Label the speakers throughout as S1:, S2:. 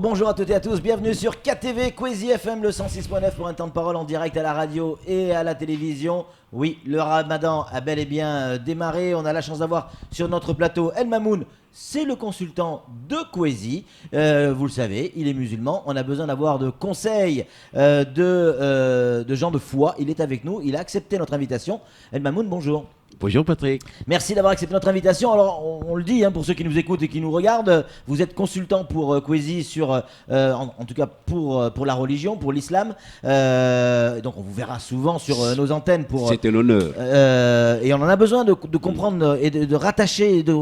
S1: Bonjour à toutes et à tous, bienvenue sur KTV Kwezi FM le 106.9 pour un temps de parole en direct à la radio et à la télévision. Oui, le ramadan a bel et bien démarré, on a la chance d'avoir sur notre plateau El Mamoun, c'est le consultant de Kwezi, vous le savez, il est musulman, on a besoin d'avoir de conseils de gens de foi, il est avec nous, il a accepté notre invitation. El Mamoun, bonjour.
S2: Bonjour Patrick.
S1: Merci d'avoir accepté notre invitation. Alors on le dit pour ceux qui nous écoutent et qui nous regardent, vous êtes consultant pour Kwezi sur, en tout cas pour la religion, pour l'islam. Donc on vous verra souvent sur nos antennes pour.
S2: C'était l'honneur.
S1: Et on en a besoin de comprendre et de rattacher, de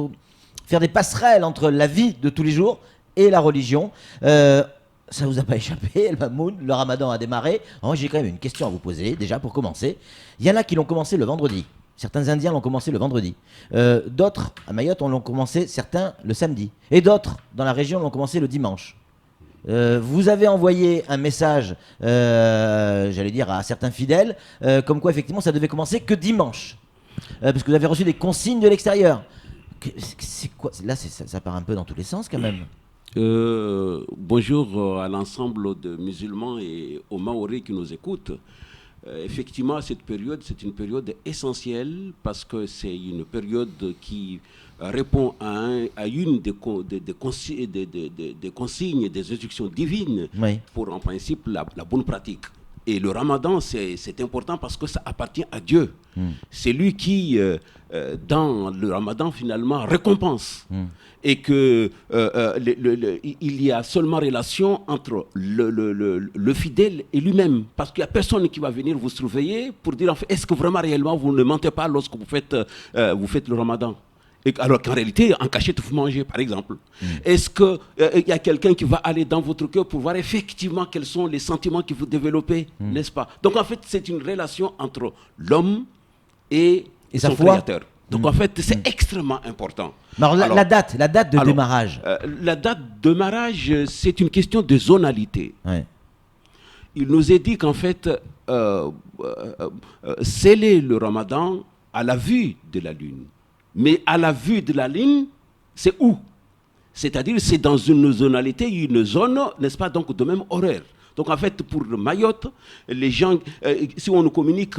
S1: faire des passerelles entre la vie de tous les jours et la religion. Ça vous a pas échappé, El Mamoun, le ramadan a démarré. Alors, j'ai quand même une question à vous poser déjà pour commencer. Il y en a qui l'ont commencé le vendredi. Certains Indiens l'ont commencé le vendredi. D'autres, à Mayotte, l'ont commencé, certains, le samedi. Et d'autres, dans la région, l'ont commencé le dimanche. Vous avez envoyé un message, j'allais dire, à certains fidèles, comme quoi, effectivement, ça devait commencer que dimanche. Parce que vous avez reçu des consignes de l'extérieur. C'est quoi ? Là, ça part un peu dans tous les sens, quand même.
S2: Bonjour à l'ensemble de musulmans et aux Maoris qui nous écoutent. Effectivement, cette période, c'est une période essentielle parce que c'est une période qui répond à une des consignes et des instructions divines, oui, pour en principe la bonne pratique. Et le ramadan, c'est important parce que ça appartient à Dieu. C'est lui qui, dans le ramadan, finalement, récompense. Et que il y a seulement relation entre le fidèle et lui-même. Parce qu'il n'y a personne qui va venir vous surveiller pour dire, en fait, est-ce que vraiment, réellement, vous ne mentez pas lorsque vous faites le ramadan ? Alors qu'en réalité, en cachette, vous mangez, par exemple. Est-ce qu'il y a quelqu'un qui va aller dans votre cœur pour voir effectivement quels sont les sentiments que vous développez, n'est-ce pas ? Donc en fait, c'est une relation entre l'homme et son créateur. Donc en fait, c'est extrêmement important.
S1: Alors, la date de démarrage.
S2: La date de démarrage, c'est une question de zonalité. Ouais. Il nous est dit qu'en fait, sceller le ramadan à la vue de la lune. Mais à la vue de la ligne, c'est où ? C'est-à-dire, c'est dans une zonalité, une zone, n'est-ce pas, donc de même horaire. Donc en fait, pour Mayotte, les gens, si on nous communique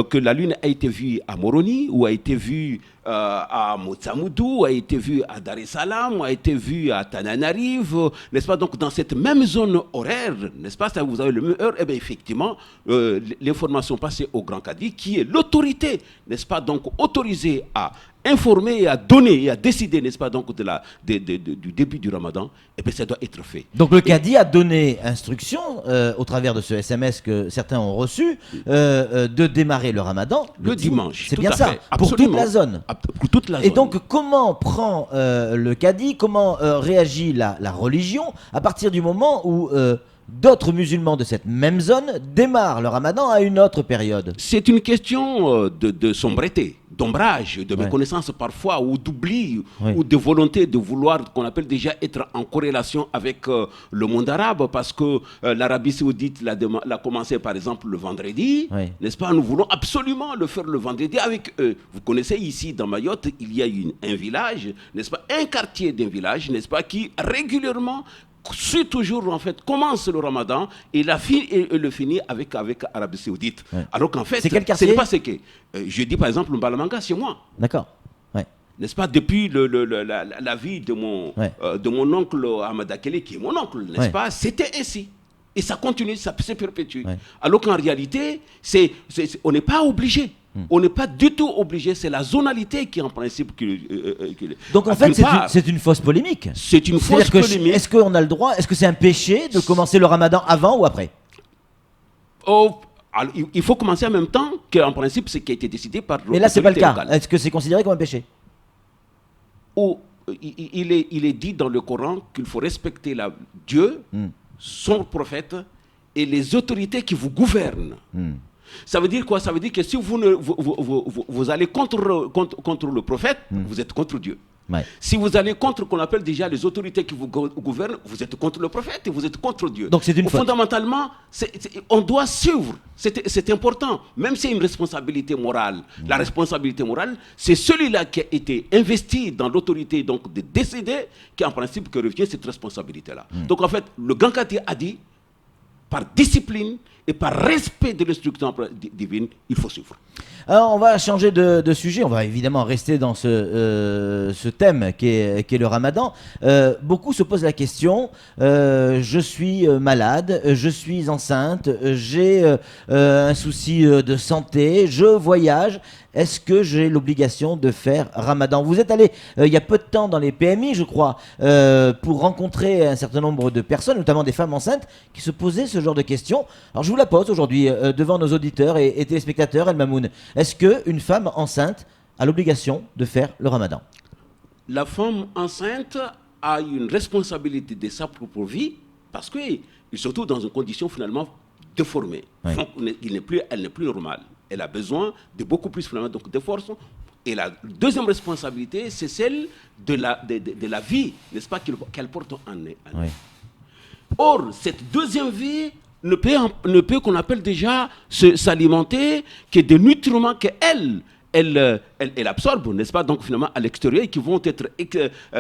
S2: que la lune a été vue à Moroni, ou a été vue à Motsamoudou, a été vue à Dar es Salaam, ou a été vue à Tananarive, n'est-ce pas, donc dans cette même zone horaire, n'est-ce pas, ça, vous avez le même heure, et bien effectivement, l'information passée au Grand Cadi, qui est l'autorité, n'est-ce pas, donc autorisée à informer et à donner et à décider, n'est-ce pas, donc du début du ramadan, et bien ça doit être fait.
S1: Donc le Cadi a donné instruction, au travers de ce SMS que certains ont reçu, de démarrer le ramadan
S2: le dimanche.
S1: C'est bien ça, pour toute la zone.
S2: Pour toute la zone.
S1: Et donc comment prend le Cadi, comment réagit la religion à partir du moment où d'autres musulmans de cette même zone démarrent le ramadan à une autre période ?
S2: C'est une question de sombreté, d'ombrage, de méconnaissance parfois, ou d'oubli, ou de volonté de vouloir, qu'on appelle déjà être en corrélation avec le monde arabe, parce que l'Arabie saoudite l'a commencé par exemple le vendredi, n'est-ce pas ? Nous voulons absolument le faire le vendredi avec eux. Vous connaissez ici dans Mayotte, il y a un village, n'est-ce pas ? Un quartier d'un village, n'est-ce pas ? Qui régulièrement suit toujours, en fait, commence le ramadan et le finit avec Arabie Saoudite. Alors qu'en fait,
S1: c'est quel quartier ?
S2: Ce n'est pas ce que je dis, par exemple, Mbalamanga, chez moi.
S1: D'accord.
S2: N'est-ce pas, depuis la vie de mon oncle Ahmad Akele, qui est mon oncle, n'est-ce pas, c'était ainsi. Et ça continue, ça se perpétue. Alors qu'en réalité, on n'est pas obligé. On n'est pas du tout obligé, c'est la zonalité qui en principe...
S1: Donc en fait, c'est une fausse polémique.
S2: C'est une fausse polémique.
S1: Est-ce qu'on a le droit, est-ce que c'est un péché de commencer le ramadan avant ou après ?
S2: Alors, il faut commencer en même temps qu'en principe, ce qui a été décidé par...
S1: Mais là, ce n'est pas le cas. Locale. Est-ce que c'est considéré comme un péché ?
S2: Il est dit dans le Coran qu'il faut respecter Dieu, son prophète et les autorités qui vous gouvernent. Ça veut dire quoi ? Ça veut dire que si vous allez contre le prophète, vous êtes contre Dieu. Ouais. Si vous allez contre ce qu'on appelle déjà les autorités qui vous gouvernent, vous êtes contre le prophète et vous êtes contre Dieu.
S1: Donc c'est une faute.
S2: Fondamentalement, on doit suivre. C'est important. Même si c'est une responsabilité morale. La responsabilité morale, c'est celui-là qui a été investi dans l'autorité, donc de décéder, qui en principe que revient cette responsabilité-là. Donc en fait, le Grand Kati a dit, par discipline et par respect de l'instruction divine, il faut suivre.
S1: Alors on va changer de sujet, on va évidemment rester dans ce thème qui est le Ramadan. Beaucoup se posent la question, je suis malade, je suis enceinte, j'ai un souci de santé, je voyage. Est-ce que j'ai l'obligation de faire Ramadan? Vous êtes allé il y a peu de temps dans les PMI, je crois, pour rencontrer un certain nombre de personnes, notamment des femmes enceintes, qui se posaient ce genre de questions. Alors je vous la pose aujourd'hui devant nos auditeurs et téléspectateurs, El Mamoun. Est-ce qu'une femme enceinte a l'obligation de faire le Ramadan?
S2: La femme enceinte a une responsabilité de sa propre vie, parce que, surtout dans une condition finalement déformée. Oui. Donc, elle n'est plus normale. Elle a besoin de beaucoup plus donc, de force. Et la deuxième responsabilité, c'est celle de la vie, n'est-ce pas, qu'elle porte en elle. Oui. Or, cette deuxième vie ne peut qu'on appelle déjà s'alimenter que des nutriments qu'elle absorbe, n'est-ce pas, donc finalement à l'extérieur, et qui vont être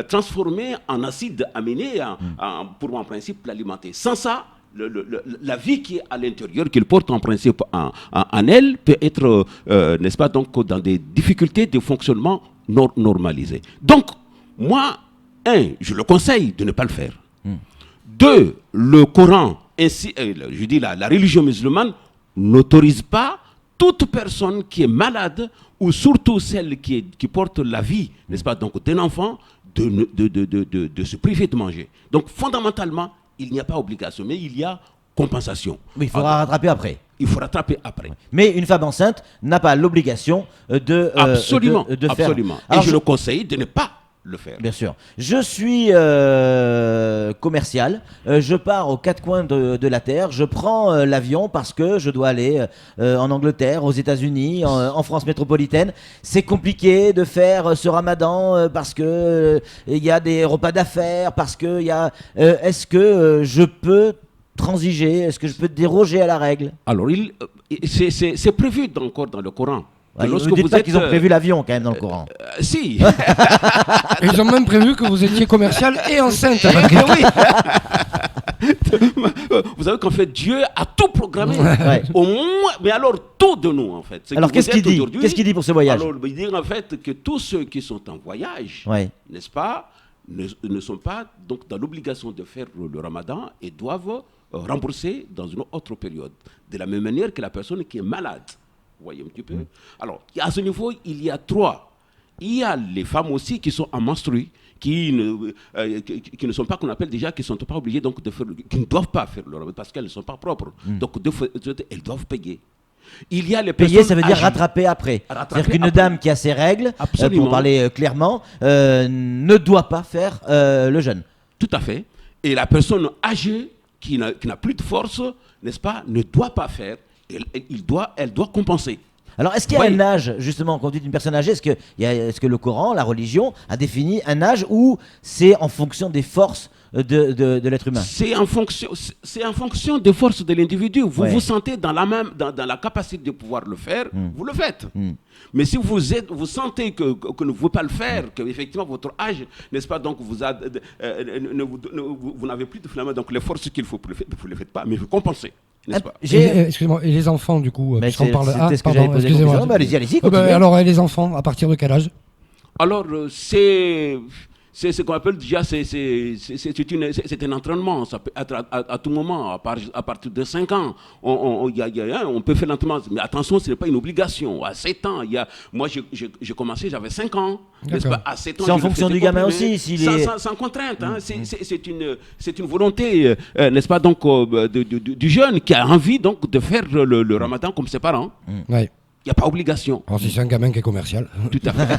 S2: transformés en acides aminés pour en principe l'alimenter. Sans ça, la vie qui est à l'intérieur, qu'il porte en principe en elle, peut être, n'est-ce pas, donc dans des difficultés de fonctionnement normalisées. Donc, moi, je le conseille de ne pas le faire. 2, le Coran, ainsi, je dis la religion musulmane n'autorise pas toute personne qui est malade, ou surtout celle qui porte la vie, n'est-ce pas, donc d'un enfant, de se priver de manger. Donc, fondamentalement, il n'y a pas obligation, mais il y a compensation.
S1: Oui, il faudra rattraper après.
S2: Il faut rattraper après.
S1: Mais une femme enceinte n'a pas l'obligation de
S2: absolument,
S1: faire.
S2: Absolument. Alors et je le conseille de ne pas le faire.
S1: Bien sûr. Je suis commercial. Je pars aux quatre coins de la terre. Je prends l'avion parce que je dois aller en Angleterre, aux États-Unis, en France métropolitaine. C'est compliqué de faire ce Ramadan parce que il y a des repas d'affaires, parce que il y a. Est-ce que je peux transiger? Est-ce que je peux déroger à la règle?
S2: Alors, c'est prévu encore dans le Coran.
S1: Ouais, vous dites pas qu'ils ont prévu l'avion quand même dans le Coran.
S2: Si.
S3: Ils ont même prévu que vous étiez commercial et enceinte.
S2: Oui. Vous savez qu'en fait Dieu a tout programmé. Ouais. Au moins, mais alors tout de nous en fait.
S1: Alors qu'est-ce qu'il dit? Qu'est-ce qu'il dit pour ce voyage?
S2: Alors il dit en fait que tous ceux qui sont en voyage, n'est-ce pas, ne sont pas donc dans l'obligation de faire le Ramadan et doivent rembourser dans une autre période. De la même manière que la personne qui est malade. Vous voyez un petit peu. Alors, à ce niveau, il y a 3. Il y a les femmes aussi qui sont en menstrues, qui ne sont pas, qu'on appelle déjà, qui ne sont pas obligées donc de faire, qui ne doivent pas faire le Ramadan parce qu'elles ne sont pas propres. Donc, elles doivent payer. Il y a les
S1: payer, ça veut dire rattraper après. C'est-à-dire qu'une dame qui a ses règles, pour parler clairement, ne doit pas faire le jeûne.
S2: Tout à fait. Et la personne âgée qui n'a plus de force, n'est-ce pas, ne doit pas faire. Elle doit compenser.
S1: Alors, est-ce qu'il y a un âge, justement, quand on dit une personne âgée, est-ce que le Coran, la religion, a défini un âge où c'est en fonction des forces de l'être humain? C'est en
S2: fonction des forces de l'individu. Vous vous sentez dans la capacité de pouvoir le faire, vous le faites. Mais si vous sentez que vous ne pouvez pas le faire, que effectivement votre âge, n'est-ce pas, donc vous n'avez plus donc les forces qu'il faut, vous ne le faites pas, mais vous compensez.
S3: Excusez-moi, et les enfants du coup, puisqu'on parle.
S1: Excusez-moi. Allez-y,
S3: alors les enfants, à partir de quel âge?
S2: Alors c'est ce qu'on appelle déjà, c'est un entraînement. Ça peut être à tout moment, à partir de 5 ans. On peut faire l'entraînement, mais attention, ce n'est pas une obligation. À 7 ans, moi j'ai commencé, j'avais 5 ans. Pas, à 7 ans,
S1: c'est en fonction du gamin aussi.
S2: Sans contrainte. Hein. C'est une volonté, n'est-ce pas, donc, du jeune qui a envie donc, de faire le Ramadan comme ses parents.
S3: Ouais.
S2: Il n'y a pas obligation.
S3: Alors si c'est un gamin qui est commercial.
S2: Tout à fait.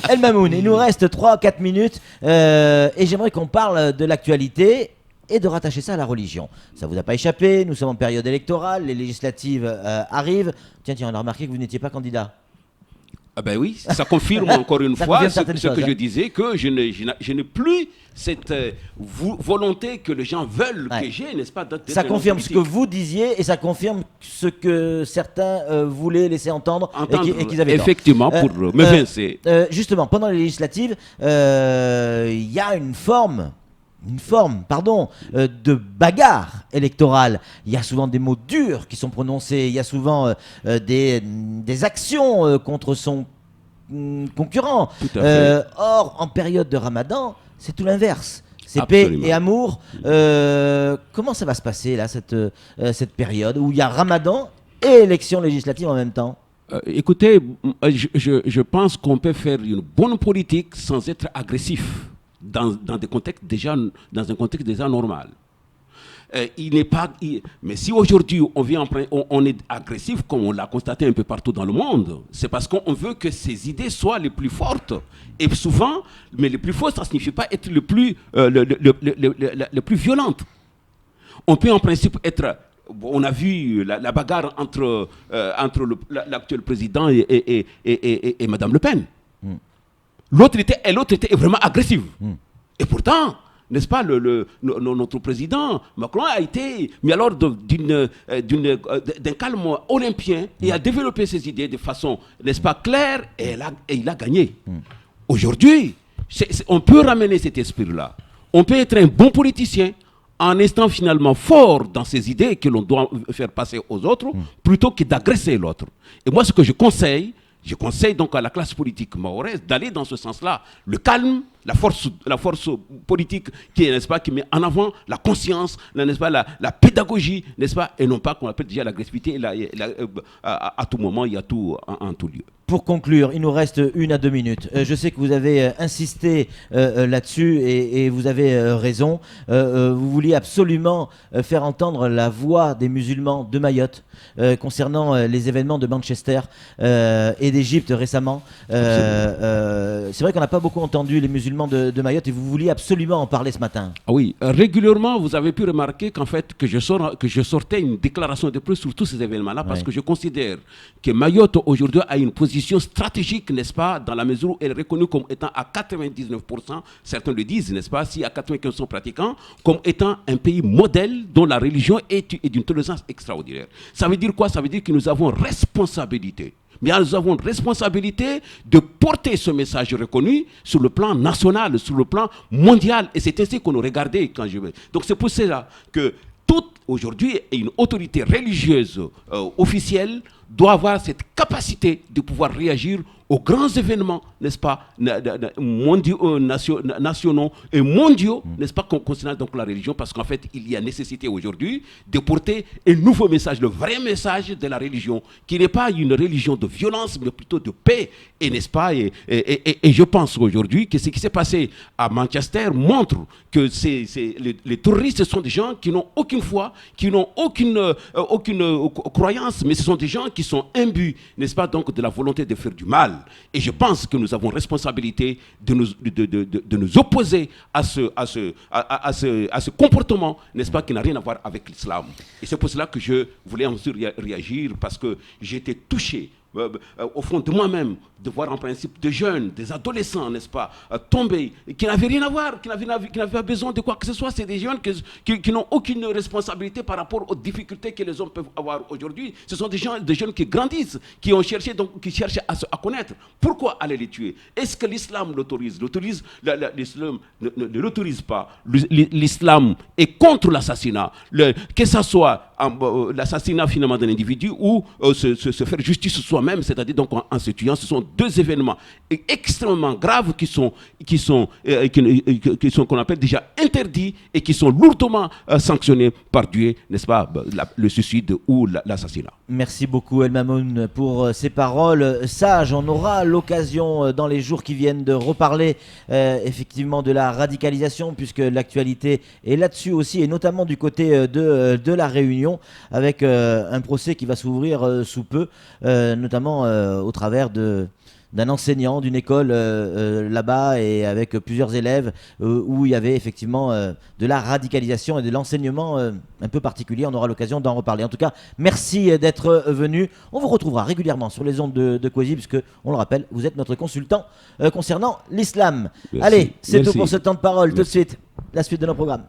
S1: El Mamoun, il nous reste 3-4 minutes et j'aimerais qu'on parle de l'actualité et de rattacher ça à la religion. Ça vous a pas échappé, nous sommes en période électorale, les législatives arrivent. Tiens, on a remarqué que vous n'étiez pas candidat.
S2: Ah ben oui, ça confirme encore une fois ce que
S1: choses,
S2: je disais, que je n'ai plus cette volonté que les gens veulent que j'ai, n'est-ce pas?
S1: Ça confirme ce que vous disiez et ça confirme ce que certains voulaient laisser entendre et qu'ils avaient
S2: effectivement,
S1: tort.
S2: pour me vincer.
S1: Justement, pendant les législatives, il y a une forme, de bagarre électorale. Il y a souvent des mots durs qui sont prononcés, il y a souvent des actions contre son concurrent.
S2: Tout à fait.
S1: Or, en période de Ramadan, c'est tout l'inverse. C'est
S2: Absolument.
S1: paix et amour. Comment ça va se passer là, cette période où il y a Ramadan et élections législatives en même temps?
S2: Écoutez, je pense qu'on peut faire une bonne politique sans être agressif. Dans un contexte déjà normal. Mais si aujourd'hui on est agressif, comme on l'a constaté un peu partout dans le monde, c'est parce qu'on veut que ces idées soient les plus fortes. Et souvent, mais les plus fortes, ça ne signifie pas être le plus violente. On peut en principe être... On a vu la bagarre entre l'actuel président et Mme Le Pen. L'autre était vraiment agressive. Et pourtant, n'est-ce pas, notre président Macron a été, mais alors d'un calme olympien et a développé ses idées de façon, n'est-ce pas, claire, et il a gagné. Aujourd'hui, on peut ramener cet esprit-là. On peut être un bon politicien en étant finalement fort dans ses idées que l'on doit faire passer aux autres, plutôt que d'agresser l'autre. Et moi, ce que je conseille donc à la classe politique mahoraise d'aller dans ce sens-là. Le calme, la force politique qui met en avant la conscience, n'est-ce pas, la pédagogie, n'est-ce pas, et non pas qu'on appelle déjà l'agressivité à tout moment et à tout en tout lieu.
S1: Pour conclure, il nous reste 1 à 2 minutes. Je sais que vous avez insisté là-dessus et vous avez raison. Vous vouliez absolument faire entendre la voix des musulmans de Mayotte concernant les événements de Manchester et d'Égypte récemment. C'est vrai qu'on n'a pas beaucoup entendu les musulmans de Mayotte et vous vouliez absolument en parler ce matin.
S2: Ah oui, régulièrement, vous avez pu remarquer qu'en fait, que je sortais une déclaration de presse sur tous ces événements-là parce que je considère que Mayotte aujourd'hui a une position stratégique, n'est-ce pas, dans la mesure où elle est reconnue comme étant à 99%, certains le disent, n'est-ce pas, si à 95% pratiquants, comme étant un pays modèle dont la religion est d'une tolérance extraordinaire. Ça veut dire quoi? Ça veut dire que nous avons responsabilité. Mais nous avons responsabilité de porter ce message reconnu sur le plan national, sur le plan mondial. Et c'est ainsi qu'on nous regardait quand je... Donc c'est pour cela que toute aujourd'hui une autorité religieuse officielle doit avoir cette capacité de pouvoir réagir aux grands événements, n'est-ce pas, nationaux et mondiaux, n'est-ce pas, concernant donc la religion, parce qu'en fait, il y a nécessité aujourd'hui de porter un nouveau message, le vrai message de la religion, qui n'est pas une religion de violence, mais plutôt de paix, et n'est-ce pas, et je pense aujourd'hui que ce qui s'est passé à Manchester montre que les terroristes sont des gens qui n'ont aucune foi, qui n'ont aucune croyance, mais ce sont des gens qui sont imbus, n'est-ce pas, donc de la volonté de faire du mal. Et je pense que nous avons responsabilité de nous opposer à ce comportement, n'est-ce pas, qui n'a rien à voir avec l'islam. Et c'est pour cela que je voulais en réagir, parce que j'étais touché au fond de moi-même, de voir en principe des jeunes, des adolescents, n'est-ce pas, tomber, qui n'avaient rien à voir, qui n'avaient pas besoin de quoi que ce soit. C'est des jeunes qui n'ont aucune responsabilité par rapport aux difficultés que les hommes peuvent avoir aujourd'hui. Ce sont des jeunes qui grandissent, qui cherchent à connaître. Pourquoi aller les tuer? Est-ce que l'islam l'autorise? L'islam ne l'autorise pas. L'islam est contre l'assassinat. Que ce soit l'assassinat finalement d'un individu ou se faire justice soi-même, c'est-à-dire donc en se tuant. Ce sont deux événements extrêmement graves qui sont qu'on appelle déjà interdits et qui sont lourdement sanctionnés par Dieu, n'est-ce pas, le suicide ou l'assassinat.
S1: Merci beaucoup El Mamoun pour ces paroles sages. On aura l'occasion dans les jours qui viennent de reparler effectivement de la radicalisation, puisque l'actualité est là-dessus aussi, et notamment du côté de la Réunion, avec un procès qui va s'ouvrir sous peu, notamment au travers de d'un enseignant d'une école là-bas et avec plusieurs élèves où il y avait effectivement de la radicalisation et de l'enseignement un peu particulier. On aura l'occasion d'en reparler. En tout cas, merci d'être venu. On vous retrouvera régulièrement sur les ondes de Kwesi puisque, on le rappelle, vous êtes notre consultant concernant l'islam. Allez, c'est tout pour ce temps de parole. Tout de suite, la suite de nos programmes.